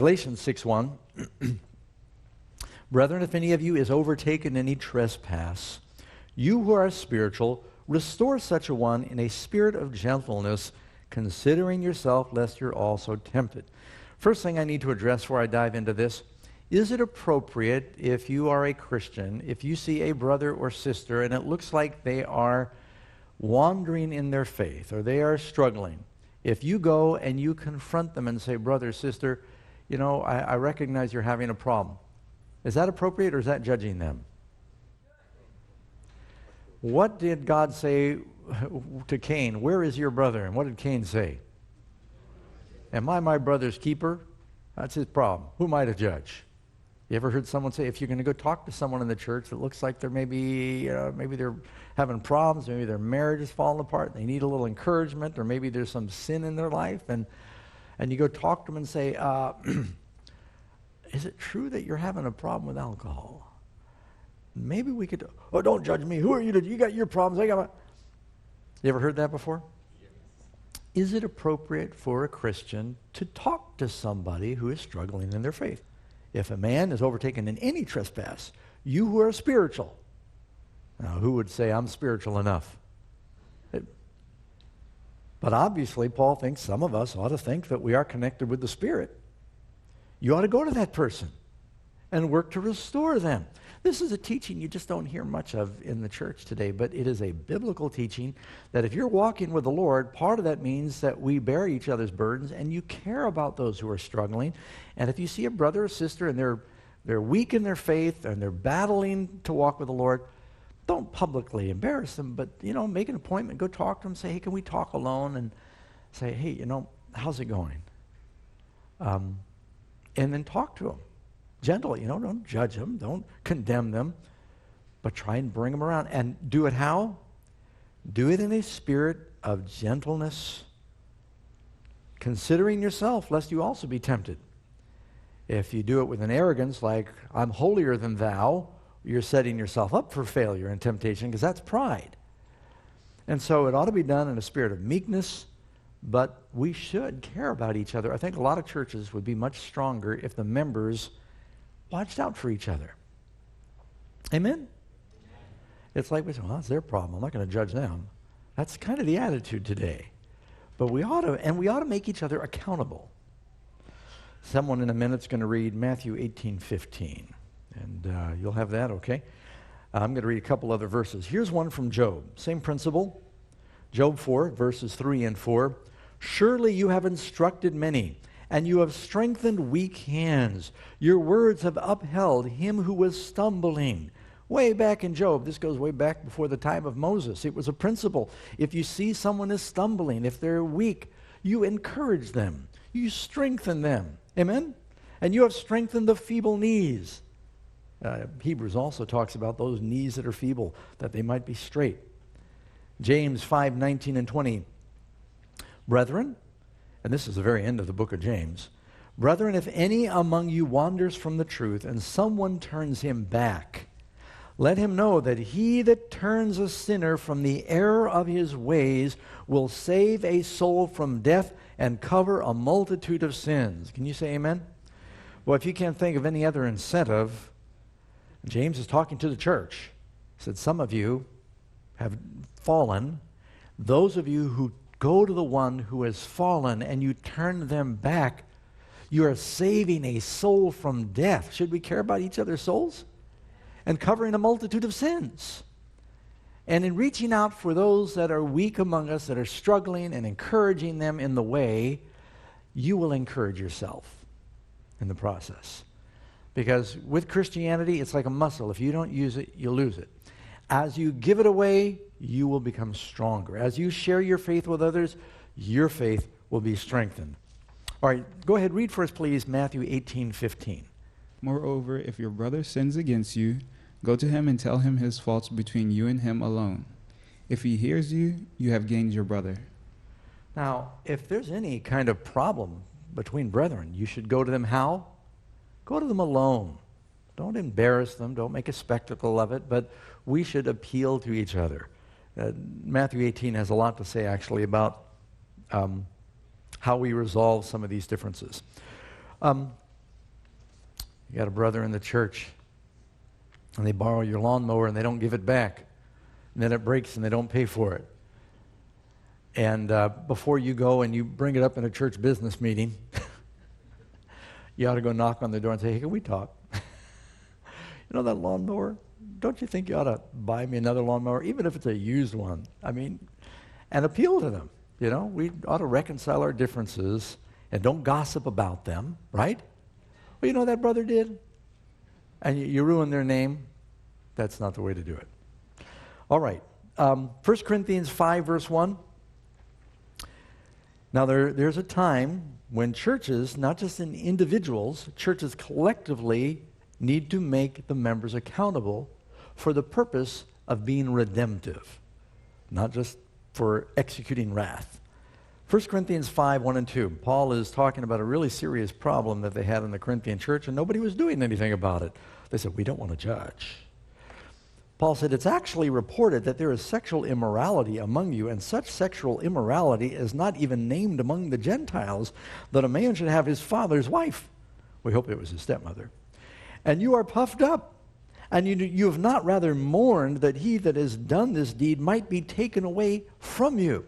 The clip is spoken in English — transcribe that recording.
Galatians 6:1. Brethren, if any of you is overtaken in any trespass, you who are spiritual, restore such a one in a spirit of gentleness, considering yourself, lest you're also tempted. First thing I need to address before I dive into this, is it appropriate if you are a Christian, if you see a brother or sister and it looks like they are wandering in their faith or they are struggling, if you go and you confront them and say, brother, sister, you know, I recognize you're having a problem. Is that appropriate or is that judging them? What did God say to Cain? Where is your brother? And what did Cain say? Am I my brother's keeper? That's his problem. Who am I to judge? You ever heard someone say, if you're going to go talk to someone in the church that looks like they're maybe they're having problems, maybe their marriage is falling apart, they need a little encouragement, or maybe there's some sin in their life, and you go talk to them and say, is it true that you're having a problem with alcohol? Maybe we could, oh, don't judge me. Who are you? You got your problems. I got my... You ever heard that before? Yes. Is it appropriate for a Christian to talk to somebody who is struggling in their faith? If a man is overtaken in any trespass, you who are spiritual. Now, who would say, I'm spiritual enough? But obviously, Paul thinks some of us ought to think that we are connected with the Spirit. You ought to go to that person and work to restore them. This is a teaching you just don't hear much of in the church today, but it is a biblical teaching that if you're walking with the Lord, part of that means that we bear each other's burdens and you care about those who are struggling. And if you see a brother or sister and they're weak in their faith and they're battling to walk with the Lord, don't publicly embarrass them, but, make an appointment, go talk to them, say, hey, can we talk alone? And say, hey, how's it going? And then talk to them. Gently, don't judge them, don't condemn them, but try and bring them around. And do it how? Do it in a spirit of gentleness, considering yourself, lest you also be tempted. If you do it with an arrogance like, I'm holier than thou, you're setting yourself up for failure and temptation, because that's pride. And so it ought to be done in a spirit of meekness, but we should care about each other. I think a lot of churches would be much stronger if the members watched out for each other. Amen? It's like we say, well, that's their problem. I'm not going to judge them. That's kind of the attitude today. But we ought to make each other accountable. Someone in a minute's going to read Matthew 18:15. And you'll have that, okay? I'm going to read a couple other verses. Here's one from Job. Same principle. Job 4, verses 3 and 4. Surely you have instructed many, and you have strengthened weak hands. Your words have upheld him who was stumbling. Way back in Job, this goes way back before the time of Moses. It was a principle. If you see someone is stumbling, if they're weak, you encourage them. You strengthen them. Amen? And you have strengthened the feeble knees. Hebrews also talks about those knees that are feeble, that they might be straight. James 5:19 and 20. Brethren, and this is the very end of the book of James, brethren, if any among you wanders from the truth and someone turns him back, let him know that he that turns a sinner from the error of his ways will save a soul from death and cover a multitude of sins. Can you say amen? Well, if you can't think of any other incentive, James is talking to the church. He said, some of you have fallen. Those of you who go to the one who has fallen and you turn them back, you are saving a soul from death. Should we care about each other's souls? And covering a multitude of sins. And in reaching out for those that are weak among us, that are struggling, and encouraging them in the way, you will encourage yourself in the process. Because with Christianity, it's like a muscle. If you don't use it, you lose it. As you give it away, you will become stronger. As you share your faith with others, your faith will be strengthened. All right, go ahead, read for us, please, Matthew 18:15. Moreover, if your brother sins against you, go to him and tell him his faults between you and him alone. If he hears you, you have gained your brother. Now, if there's any kind of problem between brethren, you should go to them how? Go to them alone. Don't embarrass them. Don't make a spectacle of it. But we should appeal to each other. Matthew 18 has a lot to say, actually, about how we resolve some of these differences. You got a brother in the church, and they borrow your lawnmower and they don't give it back. And then it breaks and they don't pay for it. And before you go and you bring it up in a church business meeting, you ought to go knock on the door and say, hey, can we talk? You know that lawnmower? Don't you think you ought to buy me another lawnmower, even if it's a used one? I mean, and appeal to them. You know, we ought to reconcile our differences and don't gossip about them, right? Well, you know that brother did? And you ruin their name. That's not the way to do it. All right. 1 Corinthians 5, verse 1. Now, there's a time when churches, not just in individuals, churches collectively need to make the members accountable for the purpose of being redemptive, not just for executing wrath. 1 Corinthians 5, 1 and 2. Paul is talking about a really serious problem that they had in the Corinthian church, and nobody was doing anything about it. They said, we don't want to judge. Paul said, it's actually reported that there is sexual immorality among you, and such sexual immorality is not even named among the Gentiles, that a man should have his father's wife. We hope it was his stepmother. And you are puffed up, and you have not rather mourned that he that has done this deed might be taken away from you.